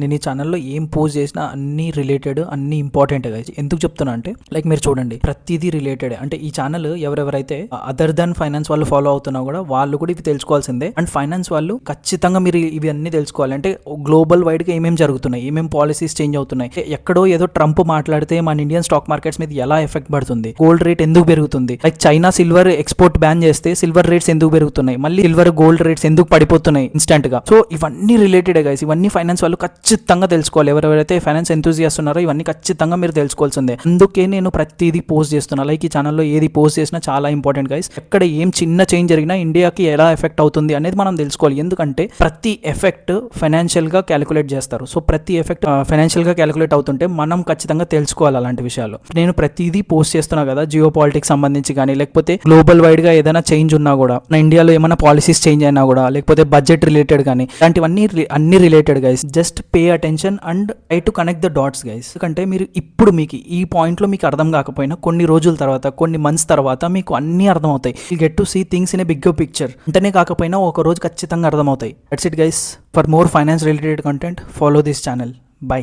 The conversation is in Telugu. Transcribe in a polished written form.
నేను ఈ ఛానల్లో ఏం పోస్ట్ చేసినా అన్ని రిలేటెడ్, అన్ని ఇంపార్టెంట్ గైస్. ఎందుకు చెప్తున్నా అంటే లైక్ మీరు చూడండి, ప్రతిదీ రిలేటెడ్. అంటే ఈ ఛానల్ ఎవరెవరైతే అదర్ దెన్ ఫైనాన్స్ వాళ్ళు ఫాలో అవుతున్నా కూడా వాళ్ళు కూడా ఇవి తెలుసుకోవాల్సిందే. అండ్ ఫైనాన్స్ వాళ్ళు ఖచ్చితంగా మీరు ఇవి అన్ని తెలుసుకోవాలి. అంటే గ్లోబల్ వైడ్ గా ఏమేమి జరుగుతున్నాయి, ఏమేమి పాలసీస్ చేంజ్ అవుతున్నాయి, ఎక్కడో ఏదో ట్రంప్ మాట్లాడితే మన ఇండియన్ స్టాక్ మార్కెట్స్ మీద ఎలా ఎఫెక్ట్ పడుతుంది, గోల్డ్ రేట్ ఎందుకు పెరుగుతుంది, like China silver export ban చేస్తే సిల్వర్ రేట్స్ ఎందుకు పెరుగుతున్నాయి, మళ్ళీ సిల్వర్ గోల్డ్ రేట్స్ ఎందుకు పడిపోతున్నాయి ఇన్స్టెంట్ గా. సో ఇవన్నీ రిలేటెడ్ గైస్. ఇవన్నీ ఫైనాన్స్ వాళ్ళు ఖచ్చితంగా తెలుసుకోవాలి. ఎవరెవరైతే ఫైనాన్స్ ఎంతూజియాస్ట్ ఉన్నారో ఇవన్నీ ఖచ్చితంగా మీరు తెలుసుకోవాల్సిందే. అందుకే నేను ప్రతిదీ పోస్ట్ చేస్తున్నా. లైక్ ఈ ఛానల్లో ఏది పోస్ట్ చేసినా చాలా ఇంపార్టెంట్ గైస్. ఎక్కడ ఏం చిన్న చేంజ్ జరిగినా ఇండియాకి ఎలా ఎఫెక్ట్ అవుతుంది అనేది మనం తెలుసుకోవాలి. ఎందుకంటే ప్రతి ఎఫెక్ట్ ఫైనాన్షియల్ గా క్యాలిక్యులేట్ చేస్తారు. సో ప్రతి ఎఫెక్ట్ ఫైనాన్షియల్ గా క్యాలిక్యులేట్ అవుతుంటే మనం ఖచ్చితంగా తెలుసుకోవాలి అలాంటి విషయాలు. నేను ప్రతిదీ పోస్ట్ చేస్తున్నా కదా, జియో పాలిటిక్స్ సంబంధించి కానీ, లేకపోతే గ్లోబల్ వైడ్ గా ఏదైనా చేంజ్ ఉన్నా కూడా, మన ఇండియాలో ఏమైనా పాలసీస్ చేంజ్ అయినా కూడా, లేకపోతే బడ్జెట్ రిలేటెడ్ కానీ, ఇలాంటివన్నీ అన్ని related guys. Just pay attention and try to connect the dots guys. ఎందుకంటే మీరు ఇప్పుడు మీకు ఈ పాయింట్ లో మీకు అర్థం కాకపోయినా కొన్ని రోజుల తర్వాత, కొన్ని మంత్స్ తర్వాత మీకు అన్ని అర్థం అవుతాయి. You get to see things in a bigger picture. అంటేనే కాకపోయినా ఒక రోజు ఖచ్చితంగా అర్థం అవుతాయి. That's it guys. For more finance related content follow this channel. By.